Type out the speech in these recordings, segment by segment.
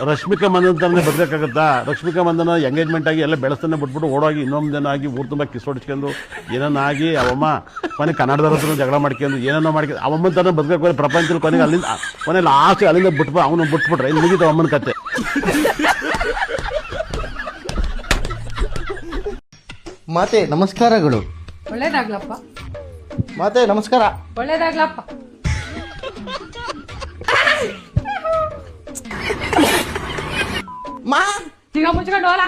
ರಶ್ಮಿಕಾ ಮಂದನ್ ಥರನೇ ಬದಬೇಕಾಗತ್ತಾ? ರಶ್ಮಿಕಾ ಮಂದನ ಎಂಗೇಜ್ಮೆಂಟ್ ಆಗಿ ಎಲ್ಲ ಬೆಳೆಸ್ತಾನೆ ಬಿಟ್ಬಿಟ್ಟು ಓಡೋಗಿ ಇನ್ನೊಂದು ಜನ ಆಗಿ ಊರು ತುಂಬ ಕಿಸೋಡಿಸ್ಕೊಂಡು ಏನನ್ನಾಗಿ ಅವಮ್ಮ ಕೊನೆ ಕನ್ನಡದವ್ರ ಹತ್ರ ಜಗಳ ಮಾಡ್ಕೊಂಡು ಏನನ್ನೋ ಮಾಡ್ಕೊಂಡು ಅವಮ್ಮನ ಥರ ಬದುಕಕ್ಕೆ ಪ್ರಪಂಚದಲ್ಲಿ ಕೊನೆಗೆ ಅಲ್ಲಿಂದ ಕೊನೆ ಲಾಸ್ಟ್ ಅಲ್ಲಿಂದ ಬಿಟ್ಬಿಟ್ಟು ಅವನು ಬಿಟ್ಬಿಟ್ರೆ ಇನ್ನು ಮುಗಿತು ಅಮ್ಮನ ಕತೆ. ಮಾತೆ ನಮಸ್ಕಾರಗಳು. ಒಳ್ಳೇದಾಗ್ಲಪ್ಪ. ಮಾತೆ ನಮಸ್ಕಾರ. ಒಳ್ಳೇದಾಗ್ಲಪ್ಪ. ಮಾ ಈಗ ಮುಚ್ಕೊಂಡು ಹೋಲ.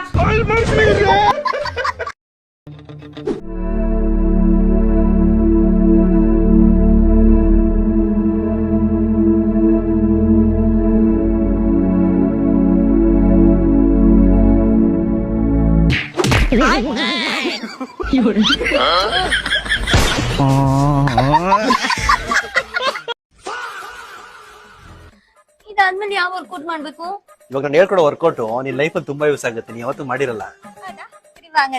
ಇದಾದ್ಮೇಲೆ ಯಾವ ವರ್ಕೌಟ್ ಮಾಡ್ಬೇಕು? ಇವಾಗ ನಾನು ಹೇಳ್ಕೊಡೋ ವರ್ಕೌಟ್ ನಿನ್ ಲೈಫಲ್ಲಿ ತುಂಬಾ ಯೂಸ್ ಆಗುತ್ತೆ. ನೀ ಯಾವತ್ತೂ ಮಾಡಿರಲ್ಲ.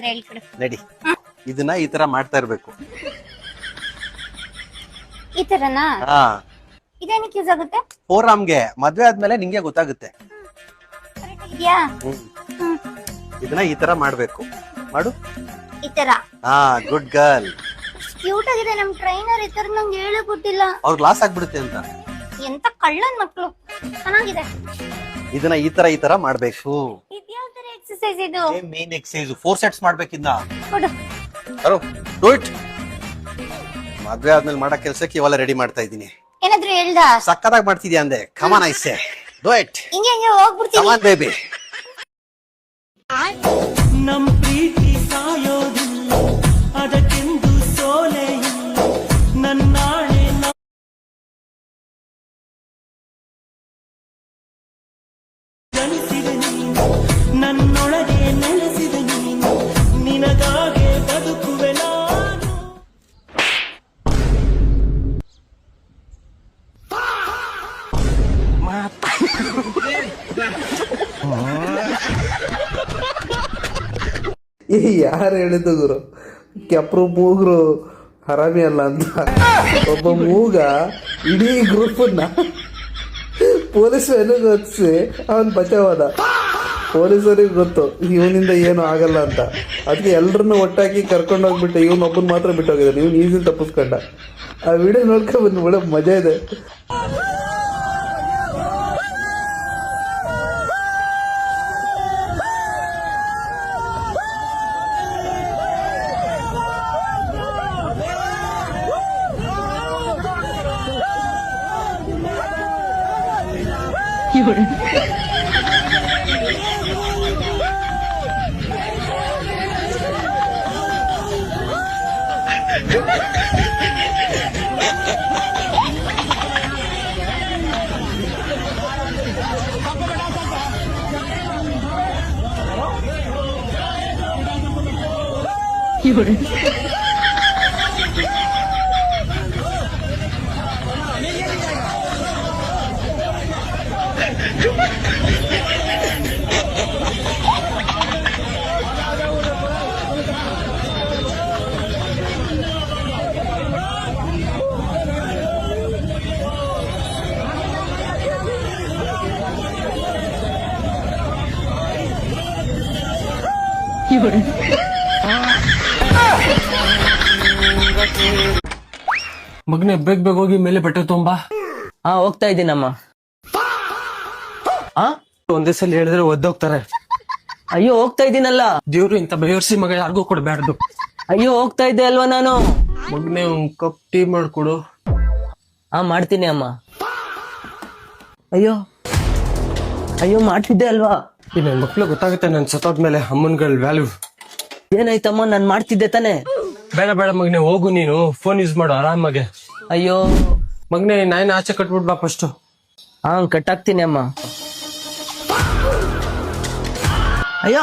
ಹೇಳ್ಕೊಡು. ನಡಿ, ಇದನ್ನ ಈ ತರ ಮಾಡ್ತಾ ಇರ್ಬೇಕು. ಈ ತರನಾ? ಹಾ, ಇದೇನಕ್ಕೆ ಯೂಸ್ ಆಗುತ್ತೆ? ಫೋರಾಮ್ಗೆ ಮದ್ವೆ ಆದ್ಮೇಲೆ ನಿಂಗೆ ಗೊತ್ತಾಗುತ್ತೆ. ಇದೆಯಾ? ಇದನ್ನ ಈ ತರ ಮಾಡ್ಬೇಕು. ಮಾಡು. ಈ ತರ? ಹಾ, ಗುಡ್ ಗರ್ಲ್. ಕ್ಯೂಟ್ ಆಗಿದೆ. ನಮ್ ಟ್ರೈನರ್ ಈ ತರ ನಂಗೆ ಹೇಳೇ ಕೊಟ್ಟಿಲ್ಲ. ಅವ್ರಿಗೆ ಲಾಸ್ ಆಗ್ಬಿಡುತ್ತೆ ಅಂತ. ಎಂತ ಕಳ್ಳನ್ ಮಕ್ಳು. ಚೆನ್ನಾಗಿದೆ. ಇದನ್ನ ಈ ತರ ಮಾಡ್ಬೇಕು. ಇದ್ಯಾವ ತರ ಎಕ್ಸರ್ಸೈಸ್ ಇದು? ಮೇನ್ ಎಕ್ಸರ್ಸೈಸ್ 4 ಸೆಟ್ಸ್ ಮಾಡ್ಬೇಕಿನ್ನ. ಕೊಡು. Do it. ಮದ್ವೆ ಆದ್ಮೇಲೆ ಮಾಡೋ ಕೆಲ್ಸಕ್ಕೆ ಇವೆಲ್ಲ ರೆಡಿ ಮಾಡ್ತಾ ಇದ್ದೀನಿ. ಏನಾದ್ರು ಹೇಳ್ದ? ಸಕ್ಕತ್ತಾಗಿ ಮಾಡ್ತಿದ್ಯಾ ಅಂದೆ. Come on I say do it. ಹಿಂಗೆ ಹೋಗ್ಬಿಡ್ತೀನಿ. Come on baby. ನಮ್ ಪ್ರೀತಿ ಸಾಯೋದಿಲ್ಲ, ಅದಕ್ಕೆಂದು ಸೋಲೆ ಇಲ್ಲ. ನನ್ನಾಳೆ ಜನಿಸಿದೆ ನೀನು, ನನ್ನೊಳಗೆ ನೆಲೆಸಿದೆ ನೀನು, ನಿನಗಾಗೆ ಬದುಕುವೆ ನಾನು. ಯಾರು ಹೇಳಿದ್ದು ಗುರು ಕೆಪ್ರು ಮೂಗ್ರು ಹರಾಮಿ ಅಲ್ಲ ಅಂತ? ಒಬ್ಬ ಮೂಗ ಇಡೀ ಗ್ರೂಪನ್ನ ಪೊಲೀಸರಿಗೆ ಗೊತ್ತಿಸಿ ಅವನ್ ಬಚಾವಾದ. ಪೊಲೀಸರಿಗೆ ಗೊತ್ತು ಇವನಿಂದ ಏನು ಆಗಲ್ಲ ಅಂತ. ಅದಕ್ಕೆ ಎಲ್ರನ್ನೂ ಒಟ್ಟಾಗಿ ಕರ್ಕೊಂಡು ಹೋಗ್ಬಿಟ್ಟು ಇವನೊಬ್ಬನ್ ಮಾತ್ರ ಬಿಟ್ಟು ಹೋಗಿದ್ದಾನೆ. ಇವ್ನು ಈಸಿಲಿ ತಪ್ಪಿಸ್ಕೊಂಡ. ಆ ವಿಡಿಯೋ ನೋಡ್ಕೊಂಡ್ ಬಂದು ಒಳ್ಳೆ ಮಜಾ ಇದೆ. ಮಗನೇ ಬೇಗ ಹೋಗಿ ಮೇಲೆ ಬಟ್ಟೆ ತುಂಬಾ. ಹೋಗ್ತಾ ಇದ್ದೀನಮ್ಮ. ಒಂದೇ ಸಲ ಹೇಳಿದ್ರೆ ಒದ್ದೋಗ್ತಾರೆ. ಅಯ್ಯೋ ಹೋಗ್ತಾ ಇದ್ದೀನಲ್ಲ. ದೇವ್ರು ಇಂತ ಬೇವರ್ಸಿ ಮಗ ಯಾರಿಗೂ ಕೊಡ್ಬಾರ್ದು. ಅಯ್ಯೋ ಹೋಗ್ತಾ ಇದ್ದೆ ಅಲ್ವಾ ನಾನು. ಮಗನೇ ಒಂದ್ ಕಪ್ ಟೀ ಮಾಡ್ಕೊಡು. ಮಾಡ್ತೀನಿ ಅಮ್ಮ. ಅಯ್ಯೋ ಅಯ್ಯೋ ಮಾಡ್ತಿದ್ದೆ ಅಲ್ವಾ. ಈ ನನ್ ಮಕ್ಳು ಗೊತ್ತಾಗುತ್ತೆ ನನ್ ಸತ್ತೋದ್ಮೇಲೆ ಅಮ್ಮನ್ಗಳ ವ್ಯಾಲ್ಯೂ. ಏನಾಯ್ತಮ್ಮ, ನಾನ್ ಮಾಡ್ತಿದ್ದೆ ತಾನೆ. ಬೇಡ ಬೇಡ ಮಗನೇ, ಹೋಗು ನೀನು. ಫೋನ್ ಯೂಸ್ ಮಾಡು ಆರಾಮಾಗೆ. ಅಯ್ಯೋ ಮಗನೇ, ನಾಯಿನ ಆಚೆ ಕಟ್ಬಿಡ್ ಬಾ ಫಸ್ಟ್. ಕಟ್ಟಾಕ್ತೀನಿ ಅಮ್ಮ. ಅಯ್ಯೋ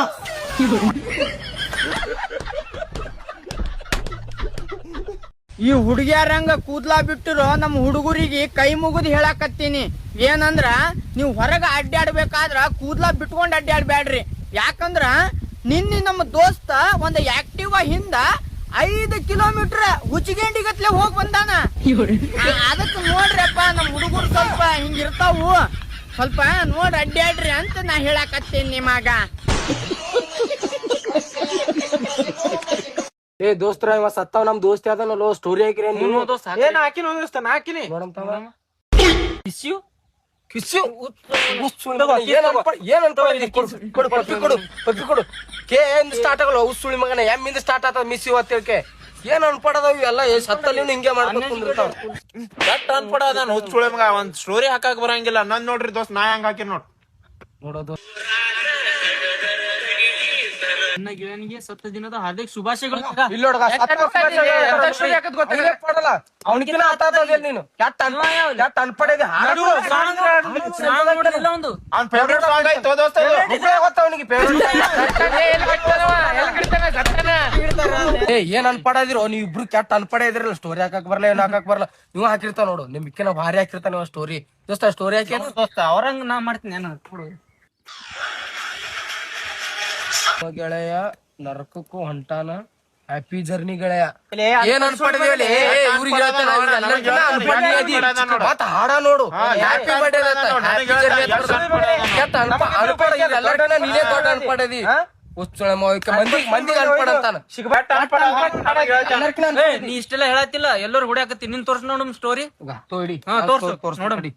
ಈ ಹುಡುಗಿಯರಂಗ ಕೂದ್ಲಾ ಬಿಟ್ಟಿರೋ ನಮ್ಮ ಹುಡುಗರಿಗೆ ಕೈ ಮುಗಿದು ಹೇಳಕತ್ತೀನಿ. ಏನಂದ್ರ ನೀವು ಹೊರಗ ಅಡ್ಡಾಡ್ಬೇಕಾದ್ರ ಕೂದ್ಲಾ ಬಿಟ್ಕೊಂಡ್ ಅಡ್ಡಾಡ್ಬ್ಯಾಡ್ರಿ. ಯಾಕಂದ್ರ ನಿನ್ನೆ ನಮ್ಮ ದೋಸ್ತ ಒಂದ್ ಆಕ್ಟಿವಾ ಹಿಂದ 5 ಕಿಲೋಮೀಟರ್ ಹುಚ್ಚಿಗೆಂಡಿಗತ್ಲೆ ಹೋಗ್ ಬಂದಾನ. ಅದಕ್ಕೆ ನೋಡ್ರಪ್ಪ, ನಮ್ಮ ಹುಡುಗರು ಸ್ವಲ್ಪ ಹಿಂಗಿರ್ತಾವು. ಸ್ವಲ್ಪ ನೋಡ್ ಅಡ್ಡಾಡ್ರಿ ಅಂತ ನಾ ಹೇಳಾಕತ್ತೀನಿ ನಿಮಗ. ಏ ದೋಸ್ತ್ರ ಇವ ಸತ್ತವ್ ನಮ್ ದೋಸ್ತಿ ಅದನಲ್ಲೋ ಸ್ಟೋರಿ ಹಾಕಿರಿ ಏನ್ ಹಾಕಿನ ದೋಸ್ತ ನಾ ಹಾಕಿನಿ. ಕಿಸ್ಯು ಕಿಸ್ಯು ಕೊಡು ಕೆ ಏನ್ ಸ್ಟಾರ್ಟ್ ಆಗಲ್ಲ ಉಸುಳಿ ಮಗನ ಎಮ್ಮಿಂದ ಸ್ಟಾರ್ಟ್ ಆತದ ಮಿಸ್ಯು ಅಂತ ಹೇಳ್ಕೆ ಏನ್ ಅನ್ಪಡದವ್ ಇವೆಲ್ಲ ಸತ್ತಲ್ಲಿ ಹಿಂಗೆ ಮಾಡ್ಬೇಕು. ಕೆಟ್ಟ ಅನ್ಪಡ ಅದಾನ ಹುಚ್ಚುಳೆ ಮಗ ಒಂದ್ ಸ್ಟೋರಿ ಹಾಕಕ್ ಬರಂಗಿಲ್ಲ. ನನ್ ನೋಡ್ರಿ ದೋಸ್ತ್ ನಾ ಹೆಂಗ್ ಹಾಕಿರ್ ನೋಡೋದು. ಗೆಳೆಯನಿಗೆ ಸತ್ತ ದಿನದ ಹಾರ್ದಿಕ ಶುಭಾಶಯಗಳು. ಅವನಿಗಿನ ನೀನು ಕೆಟ್ಟ ಅನ್ಪಡೆದೆ ಅವ್ನ್ ಫೇವ್ರೇಟ್ ಸಾಂಗ್ ಆಯ್ತು ದೋಸ್ತ. ಅವನಿಗೆ ಏನ್ ಅನ್ಪಡಿರೋ ನೀವ್ ಇಬ್ರು ಕೆಟ್ಟ ಅನ್ಪಡೆ ಇದ್ರಲ್ಲ ಸ್ಟೋರಿ ಹಾಕಕ್ ಬರಲ್ಲ ಏನ್ ಹಾಕಕ್ ಬರಲ್ಲ. ನೀವು ಹಾಕಿರ್ತಾವ ನೋಡು ನಿಮ್ಕಿನ ಭಾರಿ ಹಾಕಿರ್ತಾನ ಸ್ಟೋರಿ ದೋಸ್ತ. ಸ್ಟೋರಿ ಹಾಕಿ ದೋಸ್ತ ಅವ್ರಂಗ ನಾ ಮಾಡ್ತೀನಿ ಏನ ಗೆಳೆಯ ನರಕಕ್ಕೂ ಹೊಂಟಾನ ಹ್ಯಾಪಿ ಜರ್ನಿ ಗೆಳೆಯ. ಏನ್ ಅನ್ಪಡಿದ್ವಿ ಮತ್ತ ಹಾಡ ನೋಡು ಹ್ಯಾಪಿ ಬರ್ಡೇ ನೀನೇ ದೊಡ್ಡ ಅನ್ಪಡದಿ ಹುಚ್ಚುಳ ಮಂದಿಗೆ ಅನ್ಪಡ ಅಂತಾನ. ನೀ ಇಷ್ಟೆಲ್ಲ ಹೇಳತ್ತಿಲ್ಲ ಎಲ್ಲರೂ ಹುಡ್ಯಾಕತ್ತಿ ನಿನ್ ತೋರ್ಸ್ ನೋಡು ಸ್ಟೋರಿ ತೋಡಿ ತೋರ್ಸ್ ನೋಡಿ.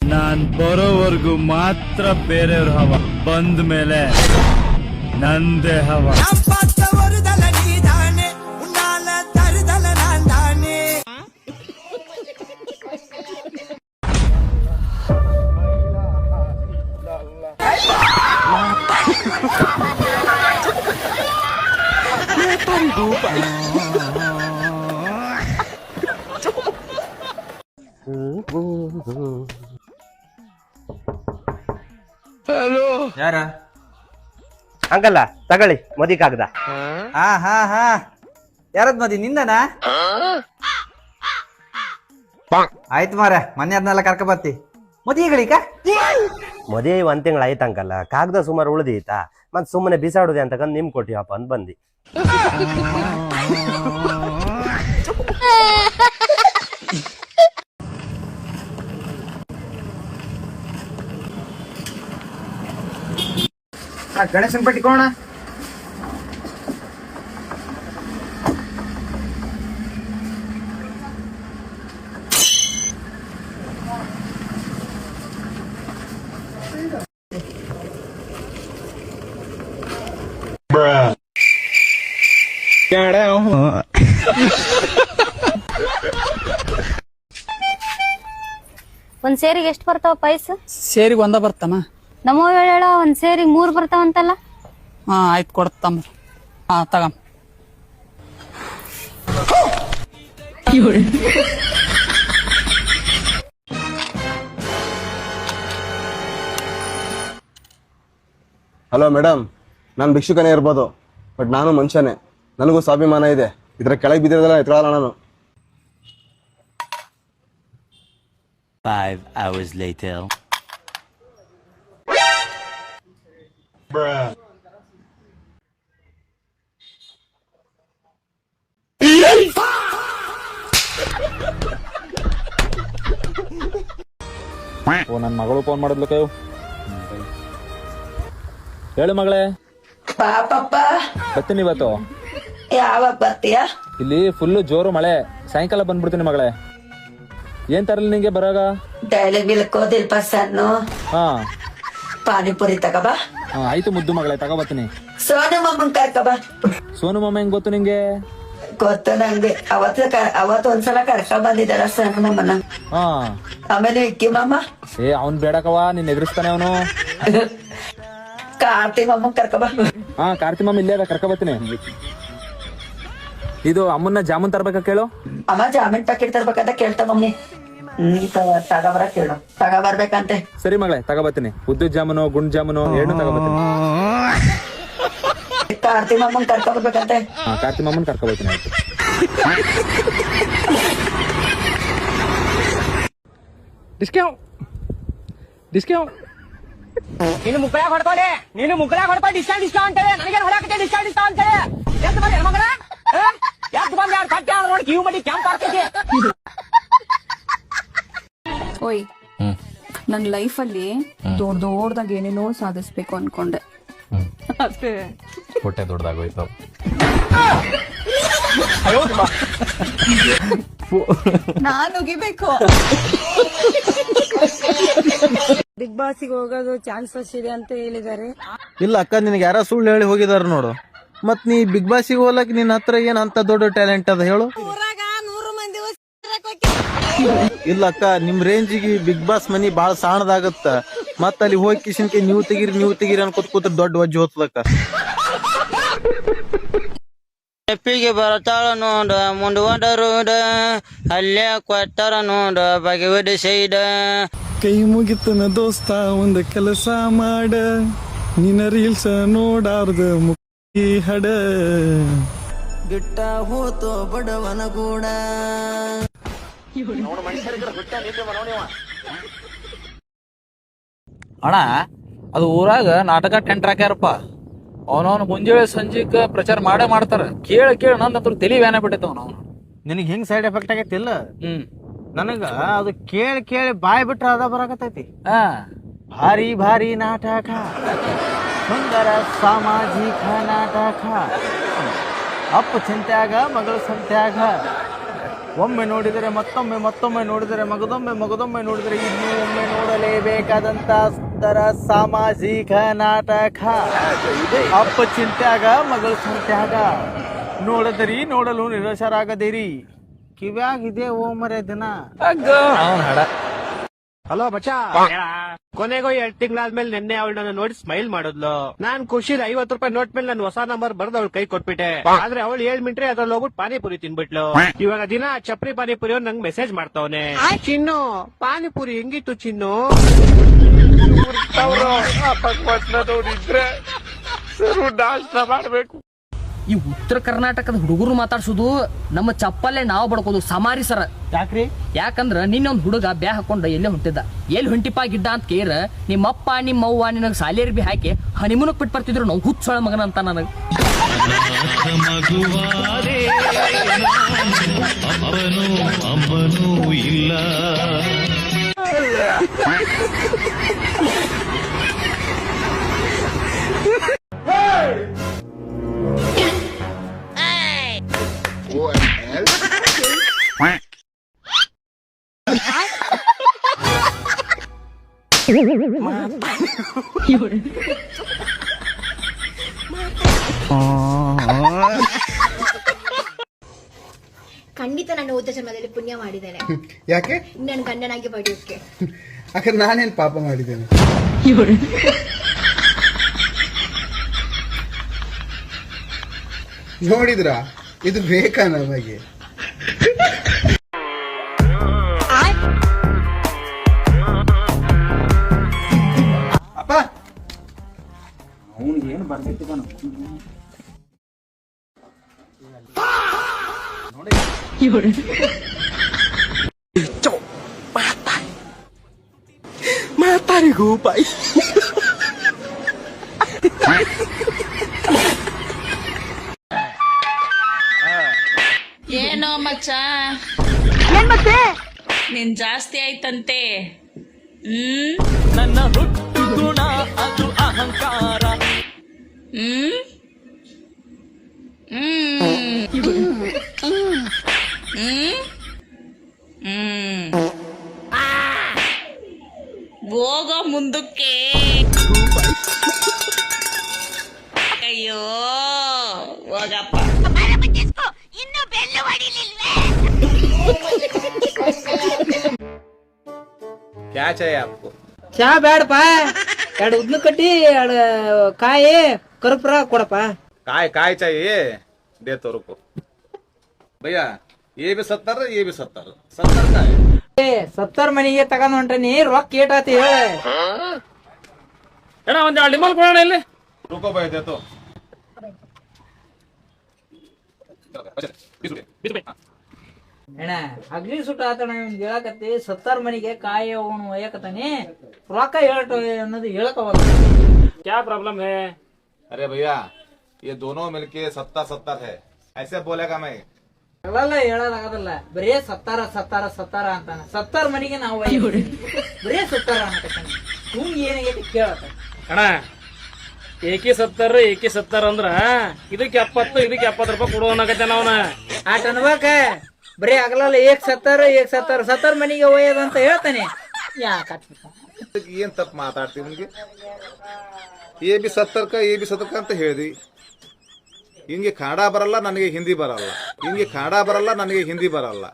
ನಾನ್ ಬರೋವರೆಗೂ ಮಾತ್ರ ಬೇರೆಯವ್ರ ಹವ, ಬಂದ ಮೇಲೆ ನಂದೇ ಹವ. ಯಾರ ಹಂಗಲ್ಲ ತಗೊಳ್ಳಿ ಮದಿ ಕಾಗದ. ಹಾ ಯಾರದ್ ಮದಿ ನಿಂದನಾ? ಆಯ್ತು ಮಾರ ಮೊನ್ನೆ ಅದನ್ನೆಲ್ಲ ಕರ್ಕ ಬರ್ತಿ ಮದಿಗಳಿಕ. ಮದುವೆ ಒಂದ್ ತಿಂಗಳ ಆಯ್ತಂಕಲ್ಲ ಕಾಗದ ಸುಮಾರು ಉಳ್ದೀತಾ ಮತ್ ಸುಮ್ಮನೆ ಬಿಸಾಡುದೆ ಅಂತಕಂದ್ ನಿಮ್ ಕೊಟ್ಟಿವಪ್ಪ ಅಂದ್ ಬಂದಿ. ಗಣೇಶನ್ ಪಟ್ಟಿ ಕೋಣ ಒಂದ್ ಸೇರಿಗೆ ಎಷ್ಟ್ ಬರ್ತಾವ ಪೈಸ? ಸೇರಿಗೆ ಒಂದ ಬರ್ತಾನ. ನಮ್ಮೋ ಹೇಳ ಒಂದ್ ಸೇರಿಗೆ 3 ಬರ್ತಾವಂತಲ್ಲ. ಹಾ ಆಯ್ತು ಕೊಡ್ತಮ್ಮ. ಹಾ ತಗಮ್. ಹಲೋ ಮೇಡಮ್, ನಾನು ಭಿಕ್ಷುಕನೇ ಇರ್ಬೋದು, ಬಟ್ ನಾನು ಮನುಷ್ಯನೇ. ನನಗೂ ಸ್ವಾಭಿಮಾನ ಇದೆ. ಇದ್ರ ಕೆಳಗೆ ಬಿದ್ದಿರೋದೆಲ್ಲ ಎತ್ಕೊಳ್ಳಲ್ಲ ನಾನು. 5 hours later. ಓ ನನ್ ಮಗಳು ಫೋನ್ ಮಾಡಿದ್ಲು ಕೈ. ಹೇಳು ಮಗಳೇ. ಪಾಪಪ್ಪ ಬರ್ತೀನಿ ಇವತ್ತು. ಯಾವಾಗ ಬರ್ತೀಯ? ಇಲ್ಲಿ ಫುಲ್ಲು ಜೋರು ಮಳೆ, ಸಾಯಂಕಾಲ ಬಂದ್ಬಿಡ್ತೀನಿ ಮಗಳೇ. ಏನ್ ತರಲಿ ನಿಂಗೆ ಬರಾಗ? ಡೈಲಿ ಮಿಲ್ಕೋ ದಿಲ್ಪ ಸಣ್ಣು ಹಾ ಪಾನಿಪುರಿ ತಗಬಾ. ಆಯ್ತು ಮುದ್ದು ಮಗಳೇ, ತಗೋಬತ್ತೀನಿ. ಸೋನು ಮಮ್ಮನ್ ಕರ್ಕಬಾ. ಸೋನು ಮಾಮ ಹೆಂಗ್ ಗೊತ್ತು ನಿಂಗೆ? ಗೊತ್ತು ನಂಗೆ, ಅವತ್ತು ಒಂದ್ಸಲ ಕರ್ಕೊಂಡ್ ಬಂದಿದ್ದಾರ ಸಣ್ಣ ಮಮ್ಮನ. ಹಾ ಆಮೇಲೆ ಇಕ್ಕಿ ಮಾಮ. ಅವ್ನ್ ಬೇಡಕವ, ನಿನ್ ಎದುರಿಸ್ತಾನೆ ಅವನು. ಕಾರ್ತಿ ಮಮ್ಮನ್ ಕರ್ಕಬಾ. ಹಾ ಕಾರ್ತಿ ಮಾಮ ಇಲ್ಲೇ ಅದ, ಕರ್ಕೊಬತ್ತೀನಿ. ಇದು ಅಮ್ಮನ್ನ ಜಾಮೂನ್ ತರ್ಬೇಕ ಕೇಳು. ಅಮ್ಮ ಜಾಮೀನ್ ಪ್ಯಾಕೆಟ್ ತರ್ಬೇಕಂತ ಕೇಳ್ತಾ ಮಮ್ಮಿ. ತಗಬರ ಕೇಳು, ತಗಬರ್ಬೇಕಂತೆ. ಸರಿ ಮಗಳೇ, ತಗೋಬತ್ತೀನಿ. ಉದ್ದು ಜಾಮೂನು ಗುಂಡ್ ಜಾಮೂನು ಏನು ತಗೋಬತ್ತೀನಿ. ಕಾರ್ತಿ ಮಮ್ಮನ್ ಕರ್ಕೊಬರ್ಬೇಕಂತೆ. ಹಾ ಕಾರ್ತಿ ಮಾಮನ್ ಕರ್ಕೊಬತ್ತೀನಿ. ಆಯ್ತು. ಡಿಸ್ಕೌಂಟ್ ನೀನು ಮುಕ್ಕಳಾಗ ಹೊಡ್ಕೊಳ್ಳಿ, ಡಿಸ್ಕೌಂಟ್ ಡಿಸ್ಕೌಂಟ್ ಹೇಳಿ ನನಗೆ ಹೊಡಕತ್ತೆ. ಡಿಸ್ಕೌಂಟ್ ಅಂತ ಹೇಳಿ ಎಷ್ಟು ಬಂದ ಮಗನ ಎಷ್ಟು ಬಂದ ಯಾರು ಕಟ್ಟ ನೋಡಿ ಕಿವು ಮಡಿ ಕ್ಯಾಂಪ್ ಆಗ್ತೈತಿ. ಓಯ್ ನನ್ನ ಲೈಫಲ್ಲಿ ದೊಡ್ಡದಾಗ ಏನೇನೋ ಸಾಧಿಸ್ಬೇಕು ಅನ್ಕೊಂಡೆ ಅಷ್ಟೇ. ಹೊಟ್ಟೆ ದೊಡ್ಡದಾಗೋಯ್ತು. ನಾನು ಉಗಿಬೇಕು. ಬಿಗ್ ಬಾಸ್ಗೆ ಹೋಗೋದು ಚಾನ್ಸಸ್ ಇದೆ ಅಂತ ಹೇಳಿದ್ದಾರೆ. ಇಲ್ಲ ಅಕ್ಕ, ನಿನಗೆ ಯಾರ ಸುಳ್ಳು ಹೇಳಿ ಹೋಗಿದಾರ ನೋಡು. ಮತ್ ನೀ ಬಿಗ್ ಬಾಸ್ಗೆ ಹೋಗ್ಲಕ್ ನಿನ್ ಹತ್ರ ಏನ್ ಅಂತ ದೊಡ್ಡ ಟ್ಯಾಲೆಂಟ್ ಅದ ಹೇಳು. ಇಲ್ಲ ಅಕ್ಕ, ನಿಮ್ ರೇಂಜಿಗೆ ಬಿಗ್ ಬಾಸ್ ಮನಿ ಬಾಳ ಸಾಣದಾಗತ್ತ. ಮತ್ತ ಅಲ್ಲಿ ಹೋಗಿ ಕಿಶನ್ಕೆ ನೀವು ತೆಗೀರಿ ಅನ್ಕೋತ ಕೂತ್ರ ದೊಡ್ಡ ವಜ್ಜಿ ಹೋಗ್ತದಕ್ಕ. ಎಪ್ಪಿಗೆ ಬರ್ತಾಳ ನೋಡ ಮುಂದುವಡರುಡ ಅಲ್ಲೇ ಕೊಟ್ಟರ ನೋಡ ಬಗೆವಡಿ ಸೈಡ. ಕೈ ಮುಗಿತನ ದೋಸ್ತ ಒಂದ ಕೆಲಸ ಮಾಡ, ನಿನ್ನ ರೀಲ್ಸ್ ನೋಡಾರ್ದ ಮುಖಿ ಹಡ. ಬಿಟ್ಟ ಹೋತೋ ಬಡವನ ಕೂಡ. ಅಣ್ಣ, ಅದು ಊರಾಗ ನಾಟಕ ಟೆಂಟ್ ಹಾಕ್ಯಾರಪ್ಪ. ಅವನವನು ಮುಂಜಾನೆ ಸಂಜೆಕ ಪ್ರಚಾರ ಮಾಡೇ ಮಾಡ್ತಾರ. ಕೇಳ ನಂದಂತ್ರ ತಲಿ ವ್ಯಾನ ಬಿಟ್ಟೈತವ ನಾವು. ನಿನಗೆ ಹೆಂಗ್ ಸೈಡ್ ಎಫೆಕ್ಟ್ ಆಗೈತಿಲ್ಲ, ನನಗ ಅದು ಕೇಳಿ ಬಾಯ್ ಬಿಟ್ರ ಅದ ಬರಾಕತೈತಿ. ಭಾರಿ ಭಾರಿ ನಾಟಕ, ಸುಂದರ ಸಾಮಾಜಿಕ ನಾಟಕ. ಅಪ್ಪ ಚಿಂತ್ಯಾಗ ಮಗಳು ಸಂತ್ಯಾಗ, ಒಮ್ಮೆ ನೋಡಿದರೆ ಮತ್ತೊಮ್ಮೆ ನೋಡಿದರೆ ಮಗದೊಮ್ಮೆ ನೋಡಿದರೆ ಇನ್ನೂ ಒಮ್ಮೆ ನೋಡಲೇಬೇಕಾದಂತ ಸುಂದರ ಸಾಮಾಜಿಕ ನಾಟಕ. ಅಪ್ಪ ಚಿಂತ್ಯಾಗ ಮಗಳು ಸಂತ್ಯಾಗ, ನೋಡಲು ನಿರಾಶರಾಗದಿರಿ. ಕಿವ್ಯಾಗಿದೆ ಓ ಮರೆ ದಿನ. ಹಲೋ ಬಚ್ಚಾ, ಕೊನೆಗೋ 2 ತಿಂಗಳಾದ್ಮೇಲೆ ನಿನ್ನೆ ಅವಳು ನನ್ನ ನೋಡಿ ಸ್ಮೈಲ್ ಮಾಡಿದ್ಲು. ನಾನ್ ಖುಷಿಲಿ 50 ರೂಪಾಯಿ ನೋಟ್ ಮೇಲೆ ನಾನು ಹೊಸ ನಂಬರ್ ಬರ್ದು ಅವಳು ಕೈ ಕೊಟ್ಬಿಟ್ಟೆ. ಆದ್ರೆ ಅವಳು 7 ಮಿನಿಟ್ರೆ ಅದ್ರಲ್ಲಿ ಹೋಗ್ಬಿಟ್ಟು ಪಾನಿಪುರಿ ತಿನ್ಬಿಟ್ಲು. ಇವಾಗ ದಿನ ಚಪ್ರಿ ಪಾನಿಪುರಿ ಅವ್ನು ನಂಗೆ ಮೆಸೇಜ್ ಮಾಡ್ತಾವನೆ. ಚಿನ್ನು ಪಾನಿಪುರಿ ಹೆಂಗಿತ್ತು ಚಿನ್ನು? ಮಾಡ್ಬೇಕು. ಈ ಉತ್ತರ ಕರ್ನಾಟಕದ ಹುಡುಗರು ಮಾತಾಡ್ಸೋದು ನಮ್ಮ ಚಪ್ಪಲ್ಲೇ ನಾವು ಬಡ್ಕೋದು ಸಮಾರಿ ಸರ. ಯಾಕ್ರಿ? ಯಾಕಂದ್ರ ನಿನ್ನೊಂದ್ ಹುಡುಗ ಬ್ಯಾ ಹಾಕೊಂಡ ಎಲ್ಲೇ ಹೊಂಟಿದ್ದ. ಎಲ್ಲಿ ಹೊಂಟಿಪ್ಪ ಗಿಡ್ಡ ಅಂತ ಕೇರ ನಿಮ್ಮಪ್ಪ ನಿಮ್ಮವ್ವ ನಿನಗ್ ಸಾಲಿಯರ್ ಬಿ ಹಾಕಿ ಹನಿಮೂನಕ್ ಬಿಟ್ಟು ಬರ್ತಿದ್ರು. ನಾವು ಹುಚ್ಚೊಳ ಮಗನ ಅಂತ ನನಗ್. ಇಲ್ಲ ಖಂಡಿತ ನಾನು ಹೋದ ಜನ್ಮದಲ್ಲಿ ಪುಣ್ಯ ಮಾಡಿದ್ದೇನೆ. ಯಾಕೆ? ನನ್ನ ಗಂಡನಾಗಿ ಪಡೆಯೋಕೆ. ಯಾಕಂದ್ರೆ ನಾನೇನ್ ಪಾಪ ಮಾಡಿದ್ದೇನೆ? ನೋಡಿದ್ರಾ, ಇದು ಬೇಕಾ ನಮಗೆ? ಅಪ್ಪ, ಅವನಿಗೆ ಏನು ಬರ್ತೈತಿ ಮಾತಾರಿಗೂ ಬಾಯಿ. ಏನೋ ಮಚ್ಚ, ನಿನ್ ಜಾಸ್ತಿ ಆಯ್ತಂತೆ. ನನ್ನ ಹುಟ್ಟು ಗುಣ ಅದು ಅಹಂಕಾರ. ಹೋಗೋ ಮುಂದಕ್ಕೆ. ಅಯ್ಯೋ ಹೋಗಪ್ಪ. ಇನ್ನು ಬೆಲ್ಲು ಹೊಡಿಲಿಲ್ವೇ? ಕ್ಯಾ ಚಾಯ್ ಆಪ್ಕೋ? ಚಾ ಬೇಡಪ್ಪ, 2 ಉದ್ಲು ಕಟ್ಟಿ 2 ಕಾಯಿ ಕರ್ಪೂರ ಕೊಡಪ್ಪ. काय चाहिए दे तो रुको भैया. ये भी 70, ये भी 70 का है. 70 ಮನಿಗೆ ತಗೊಂಡ್ ಹೊಂಟ್ರಿ, ರೊಕ್ಕ ಏಟಾತಿ ಹೇಳ. ಒಂದ್ 2 ಡಿಮಲ್ ಕೊಡೋಣ ಇಲ್ಲಿ. रुको भाई दे तो. ಅಣ್ಣ ಅಗ್ನಿ ಸುಟ್ಟ ಆತಣ ಹೇಳಕತ್ತಿ. 70 ಮನಿಗೆ ಕಾಯಿ ಅವನು ಒಯ್ಯಕತ್ತಾನೆ, ರೊಕ್ಕ ಹೇಳಟ ಅನ್ನೋದು ಹೇಳಕವಲ್ಲ. क्या प्रॉब्लम है? अरे भैया ये दोनों मिलके 70 है, ऐसे बोलेगा मैं. ಅವೆಲ್ಲ ಹೇಳೋದಾಗದಲ್ಲ, ಬರೇ ಸತ್ತಾರ ಸತ್ತಾರ ಸತ್ತಾರ ಅಂತಾನ. ಸತ್ತಾರ ಮನೆಗೆ ನಾವು ಬರೇ ಸತ್ತಾರ ಅನ್ನಕತ್ತಾನ. ಇವ್ನ್ ಏನಾಗೈತಿ ಕೇಳತ್ತ ಅಣ್ಣ. ಏಕಿ ಸತ್ತಾರ ಅಂದ್ರ ಇದಕ್ಕೆ 70 ಇದಕ್ಕೆ 70 ರೂಪಾಯಿ ಕೊಡುವನಾಗತ್ತೆ ನಾವ್ನ. ಆಟ ಅನ್ಬೇಕ. ಬರೀ ಆಗಲ್ಲ ಏಕ್ ಸತ್ತಾರ ಮನೆಗೆ ಒಯ್ಯದಂತ ಹೇಳ್ತಾನೆ. ಯಾಕ ಏನ್ ತಪ್ಪು ಮಾತಾಡ್ತೀವಿ ನಿಮ್ಗೆ? ಎ ಬಿ ಸತ್ತರ್ಕ ಅಂತ ಹೇಳಿದ್ವಿ. ಹಿಂಗೆ ಕನ್ನಡ ಬರಲ್ಲ, ನನಗೆ ಹಿಂದಿ ಬರಲ್ಲ.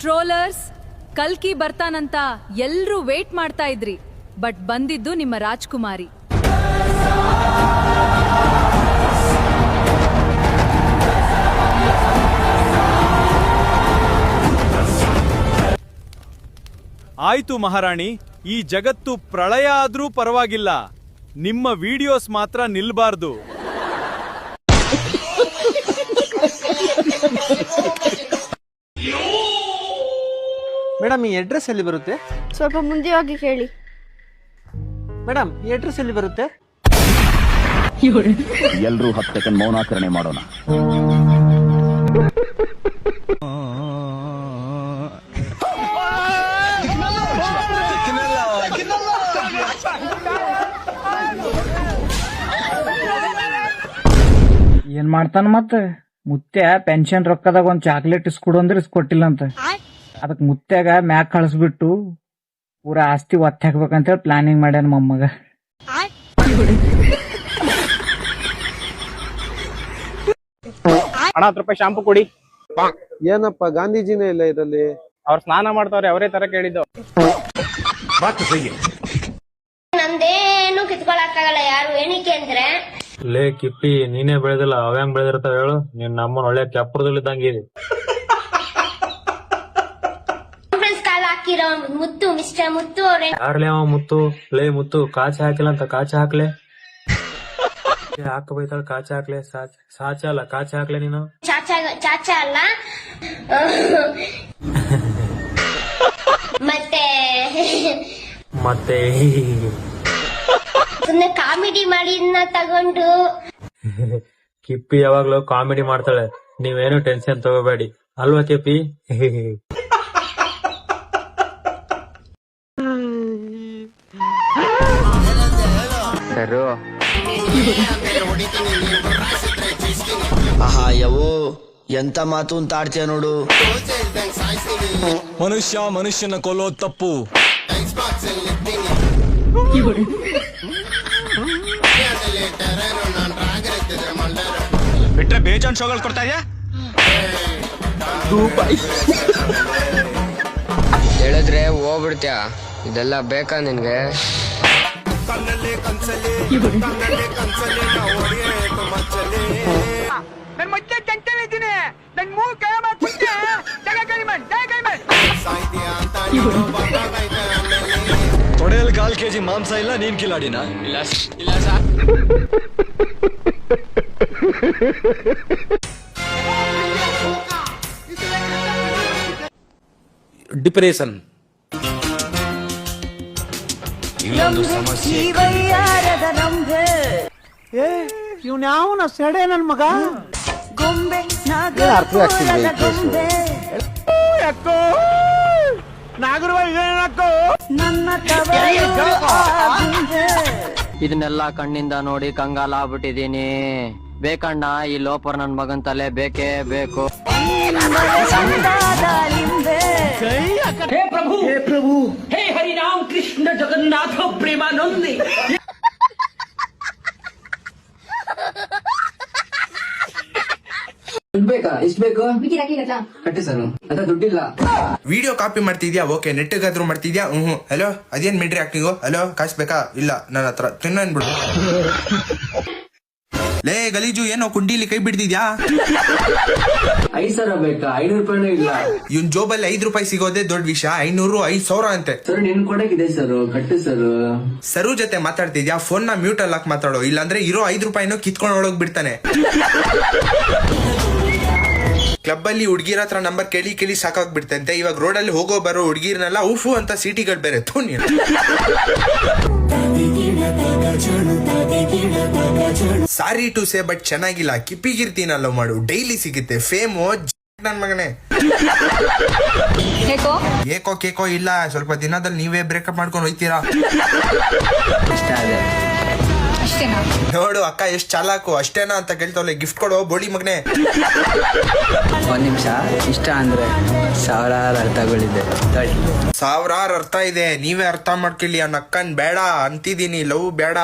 ಟ್ರೋಲರ್ಸ್, ಕಲ್ಕಿ ಬರ್ತಾನಂತ ಎಲ್ರೂ ವೇಟ್ ಮಾಡ್ತಾ ಇದ್ರಿ, ಬಟ್ ಬಂದಿದ್ದು ನಿಮ್ಮ ರಾಜ್ಕುಮಾರಿ. ಆಯ್ತು ಮಹಾರಾಣಿ, ಈ ಜಗತ್ತು ಪ್ರಳಯ ಆದ್ರೂ ಪರವಾಗಿಲ್ಲ, ನಿಮ್ಮ ವಿಡಿಯೋಸ್ ಮಾತ್ರ ನಿಲ್ಬಾರ್ದು. ಮೇಡಮ್, ಈ ಅಡ್ರೆಸ್ ಎಲ್ಲಿ ಬರುತ್ತೆ? ಸ್ವಲ್ಪ ಮುಂದೆ ಹೋಗಿ ಕೇಳಿ. ಮೇಡಮ್, ಈ ಅಡ್ರೆಸ್ ಎಲ್ಲಿ ಬರುತ್ತೆ? ಎಲ್ರೂ 10 ಸೆಕೆಂಡ್ ಮೌನಾಚರಣೆ ಮಾಡೋಣ. ಏನ್ ಮಾಡ್ತಾನ ಮತ್ತ ಮುತ್ಯ ಪೆನ್ಷನ್ ರೊಕ್ಕದಾಗ ಒಂದ್ ಚಾಕ್ಲೇಟ್ ಇಸ್ಕೊಡು ಅಂದ್ರೆ ಇಸ್ಕೊಟ್ಟಿಲ್ಲ ಅಂತ. ಅದಕ್ ಮುತ್ಯಾಗ ಮ್ಯಾಕ್ ಕಳಿಸ್ಬಿಟ್ಟು ಪೂರಾ ಆಸ್ತಿ ಒತ್ತಿ ಹಾಕ್ಬೇಕಂತ ಹೇಳಿ ಪ್ಲಾನಿಂಗ್ ಮಾಡ್ಯಾನ ಮೊಮ್ಮಗ. ಅಣ್ಣ, 10 ರೂಪಾಯಿ ಶಾಂಪು ಕೊಡಿ. ಏನಪ್ಪ, ಗಾಂಧೀಜಿನೇ ಇಲ್ಲ ಇದರಲ್ಲಿ. ಅವ್ರು ಸ್ನಾನ ಮಾಡ್ತಾವ್ರೆ, ಅವರೇ ತರ ಕೇಳಿದ್ದು. ನಂದೇನು ಕಿತ್ಕೊಳಕ್ಕಾಗಲ್ಲ. ಯಾರು ಏನಕ್ಕೆ ಅಂದ್ರೆ ಲೇ ಕಿಪ್ಪಿ, ನೀನೇ ಬೆಳೆದಿಲ್ಲ, ಅವ್ಯಾಂಗ್ ಬೆಳೆದಿರ್ತಾವ ಹೇಳು? ನೀನ್ ನಮ್ಮನ್ ಒಳ್ಳೆ ಕೆಪ್ಪರದಲ್ಲಿದ್ದಂಗೆ. ಕಾಲ ಹಾಕಿರೋ ಮುತ್ತು, ಮಿಸ್ಟರ್ ಮುತ್ತು ಅವ್ರೆ. ಯಾರ್ಲೇ ಅವ ಮುತ್ತು? ಲೇ ಮುತ್ತು, ಕಾಚ ಹಾಕಿಲ್ಲ ಅಂತ ಕಾಚ ಹಾಕ್ಲೆ. ಹಾಕ ಬೈತಾಳ, ಕಾಚ ಹಾಕ್ಲೆ. ಸಾಚ ಅಲ್ಲ, ಕಾಚ ಹಾಕ್ಲೆ ನೀನು. ಚಾಚಾ ಅಲ್ಲ. ಮತ್ತೆ ಸುಮ್ನೆ ಕಾಮಿಡಿ ಮಾಡಿ ತಗೊಂಡು. ಕಿಪ್ಪಿ ಯಾವಾಗ್ಲೂ ಕಾಮಿಡಿ ಮಾಡ್ತಾಳೆ, ನೀವೇನು ಟೆನ್ಷನ್ ತಗೋಬೇಡಿ ಅಲ್ವಾ ಕಿಪ್ಪಿ? ಆಹಾ ಯವೋ, ಎಂತ ಮಾತು ಅಂತ ಆಡ್ತೀಯ ನೋಡು. ಮನುಷ್ಯನ ಕೊಲ್ಲೋದ್ ತಪ್ಪು. ಬಿಟ್ರೆ ಬೇಜಾನ್ ಶೋಗಳು ಕೊಡ್ತಾ ಇದೆಯಾ? ಹೇಳಿದ್ರೆ ಹೋಗ್ಬಿಡ್ತೀಯ. ಇದೆಲ್ಲ ಬೇಕಾ ನಿನ್ಗೆ? ನನ್ ಮಧ್ಯೆ ಟೆಂಟಲ್ಲಿದ್ದೀನಿ, ನನ್ ಮೂಗ್ ಕೈ ಮಾಡ್ಬಿಟ್ಟೆ. ತೊಡೆಯಲ್ಲಿ 1/4 kg ಮಾಂಸ ಇಲ್ಲ, ನೀನ್ ಕಿಲಾಡಿನ? ಇಲ್ಲ ಸರ್. ಡಿಪ್ರೆಷನ್ ಇಲ್ಲೊಂದು ಸಮಸ್ಯೆ. ಇವ್ನ ಯಾವನ ಸೆಡೆ ನನ್ ಮಗ ಇದನ್ನೆಲ್ಲ ಕಣ್ಣಿಂದ ನೋಡಿ ಕಂಗಾಲ ಆಗ್ಬಿಟ್ಟಿದೀನಿ. ಬೇಕಣ್ಣ, ಈ ಲೋಪರ್ ನನ್ ಮಗನ್ ತಲೆ ಬೇಕೇ ಬೇಕು. ಹೇ ಪ್ರಭು, ಹೇ ಹರಿನಾಮ್ ಕೃಷ್ಣ ಜಗನ್ನಾಥ ಪ್ರೇಮಾನಂದಿ. ಇಷ್ಟ ಬೇಕು ಕಟ್ಟಿ ಸರ್, ಅದ ದುಡ್ಡಿಲ್ಲ. ವಿಡಿಯೋ ಕಾಪಿ ಮಾಡ್ತಿದ್ಯಾ? ಓಕೆ. ನೆಟ್ಗಾದ್ರೂ ಮಾಡ್ತಿದ್ಯಾ? ಹಲೋ, ಅದೇನ್ ಮಿಡ್ರಿ ಆಕ್ಟಿಂಗು? ಹಲೋ, ಕಾಸು ಬೇಕಾ? ಇಲ್ಲ, ನನ್ನ ಹತ್ರ ತಿನ್ನನ್ಬಿಡು. ಲೇ ಗಲೀಜು, ಏನೋ ಕುಂಡಿಲಿ ಕೈ ಬಿಡ್ತಿದ್ಯಾ? 5 ಸಾವಿರ ಬೇಕಾ? 500 ರೂಪಾಯಿನೂ ಇಲ್ಲ. ಇವ್ನ್ ಜೋಬಲ್ಲಿ 5 ರೂಪಾಯಿ ಸಿಗೋದೇ ದೊಡ್ಡ ವಿಷಯ. 500, 5,000 ಅಂತೆ. ಸರ್, ನಿನ್ ಕೊಡಕ್ಕಿದೆ ಸರ್, ಕಟ್ಟಿ ಸರ್. ಸರು ಜೊತೆ ಮಾತಾಡ್ತಿದ್ಯಾ? ಫೋನ್ ನ ಮ್ಯೂಟ್ ಅಲ್ಲಿ ಹಾಕಿ ಮಾತಾಡೋ, ಇಲ್ಲಾಂದ್ರೆ ಇರೋ 5 ರೂಪಾಯಿನೂ ಕಿತ್ಕೊಂಡು ಒಳಗ್ ಬಿಡ್ತಾನೆ. ಕ್ಲಬ್ ಅಲ್ಲಿ ಹುಡುಗಿರ ಹತ್ರ ನಂಬರ್ ಕೇಳಿ ಕೇಳಿ ಸಾಕಾಗ್ಬಿಡ್ತಂತೆ. ಇವಾಗ ರೋಡಲ್ಲಿ ಹೋಗೋ ಬರೋ ಹುಡುಗಿರ್ನೆಲ್ಲ ಉಫು ಅಂತ ಸಿಟಿಗಳು ಬೇರೆ ಥೂನಿ. ಸಾರಿ ಟು ಸೇ ಬಟ್ ಚೆನ್ನಾಗಿಲ್ಲ. ಕಿಪ್ಪಿಗಿರ್ತೀನ ಲವ್ ಮಾಡು, ಡೈಲಿ ಸಿಗುತ್ತೆ ಫೇಮು ನನ್ ಮಗನೇ. ಏಕೋ ಕೇಕೋ ಇಲ್ಲ, ಸ್ವಲ್ಪ ದಿನದಲ್ಲಿ ನೀವೇ ಬ್ರೇಕಪ್ ಮಾಡ್ಕೊಂಡು ಹೋಯ್ತೀರಾ. ನೋಡು ಅಕ್ಕ ಎಷ್ಟ್ ಚಾಲಾಕು, ಅಷ್ಟೇನಾ ಅಂತ ಕೇಳ್ತಾವಲೆ. ಗಿಫ್ಟ್ ಕೊಡು ಬೋಳಿ ಮಗನೇ. ಒಂದ್ ನಿಮಿಷ, ಇಷ್ಟ ಅಂದ್ರೆ ಸಾವಿರಾರು ಅರ್ಥಗಳಿದೆ. ಸಾವಿರಾರು ಅರ್ಥ ಇದೆ, ನೀವೇ ಅರ್ಥ ಮಾಡ್ಕೊಳ್ಳಿ. ಅವ್ನ ಅಕ್ಕನ್ ಬೇಡ ಅಂತಿದೀನಿ, ಲವ್ ಬೇಡ.